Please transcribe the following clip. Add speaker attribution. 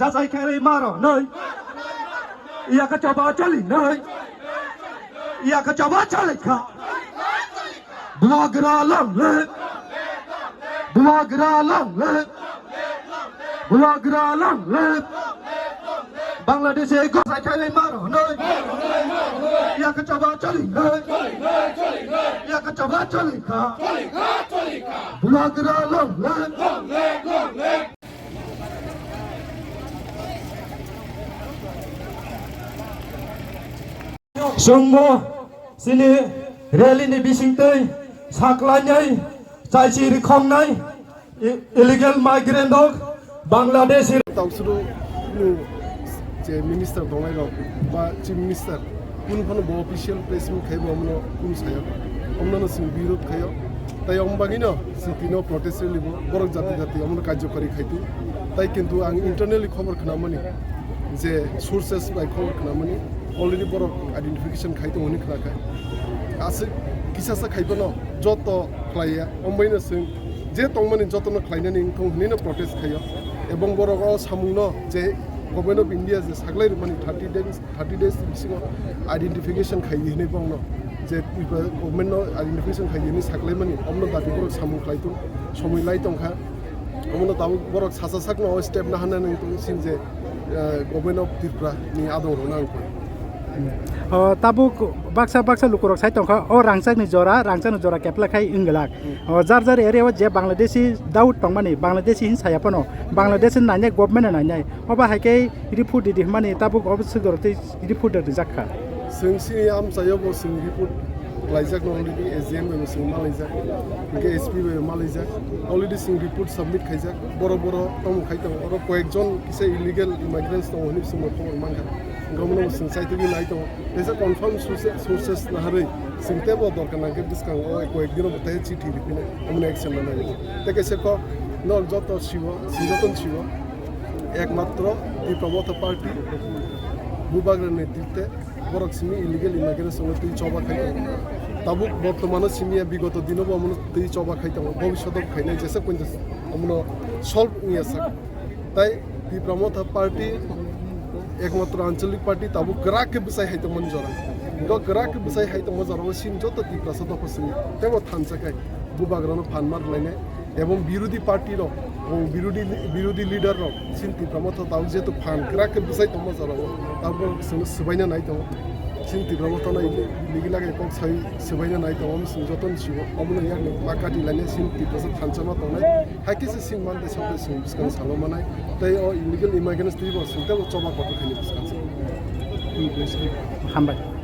Speaker 1: যাচাই খেলে মারো নই ইয়াকে চবা চলি নই ইয়াকে চবা চলি খা ব্লগরা লংলে ব্লগরা লংলে ব্লগরা লংলে বাংলাদেশে যাচাই খেলে মারো নই ইয়াকে চবা চলি নই ইয়াকে চবা চলি খা ব্লগরা লংলে Sungguh sini rally ni bisingtei saklanyai caisi rikhongnai illegal migrant dog Bangladesh
Speaker 2: tausuru je minister dongai rok ba chief minister kun khono bo official press meet khaibo amno kun sayo amno sing birod khayo tai ombagino sitino protest libo borok jati jati amno কার্যকরী খাইতু তাই কিন্তু আং internally খবর খনামানি যে sources by খবর খনামানি already borok identification খাইতো মনি খায় আছে কিসাসা খাইবনো যত খাইয়া অমবাইনো সিং যে তংমানি যতনো খাইনানি ইনকম হনিনো প্রটেস্ট খাইयो এবং borok সামুনো যে গভর্নমেন্ট অফ ইন্ডিয়া যে সাগলাই মানে 30 days বিসিং আইডেন্টিফিকেশন খাইয়ে নে পাওনো যে গভর্নমেন্ট আইডেন্টিফিকেশন খাইয়ে নি সাগলাই মানে অমনো দাবি borok সামু খাইতো সময় লাই তংখা অমনো দাবি borok সাসা সাকনো স্টেপ না হানা নি সিং যে গভর্নমেন্ট অফ ত্রিপুরা নি আদর নাংকো
Speaker 3: tabuk baksa lukurok sai tongkha o rangchak ni jora kepla khai inglak jar area je bangladeshi daud tongmani bangladeshi hin saya pano bangladesh nanya government nanya oba haike report di mani tabuk obsugor te report de jakha
Speaker 2: singsi am sayo bo sing report laijak no already SDM be sing malaijak ke SP be malaijak already sing report submit khaijak boro tom khaitang oro koekjon kise illegal immigrants to honi sing khobor mangha government sing saite bi nai to esa confirm sources na hare singte bo dorkar na ke diskang o koekdino botai chithi ripine amne action na nai te kese ko no joto shibo sinjoton shibo একমাত্র টিপ্রা মথা party বুবাগ্রের নেতৃত্বে বরক Simi illegal immigration সঙ্গে তুই চবা খাই তাবুক বর্তমানে সিমিয়া বিগত দিনও আমরা তুই চবা খাইতাম ভবিষ্যতে খাইনাই যেসে কোন আমরা সলভ নিয়ে থাক তাই টিপ্রা মথা পার্টি একমাত্র আঞ্চলিক পার্টি তাবুক গ্রাহকে বিষয় হাইতো মন জরা গ্রাহকে বিষয় হাইতো মজার সিম যত টিপ্রা সদস্য সিমি তেমন থানসাকাই বুবাগ্রানো ফানমার লাইনে এবং বিরোধী পার্টির বিরোধী লিডার সিন টিপ্রা মথা তাও যেহেতু ফান গ্রাহকে বিষয় তো মজার তারপর সবাইনা নাই তো সিন টিপ্রা মথা নাই লিগিলাগে কক সাই সবাইনা নাই তো আমি সিন যতন ছিল অমনে ইয়ার মাকাটি লাইনে সিন টিপ্রা থানসামা তো নাই হাইকেসে সিন মান দেশে সিন বিস্কান সালামা নাই তাই ও ইলিগেল ইমিগ্রেন্টস টিব সিনটা চবা কত খালি বিস্কান
Speaker 3: হামবাই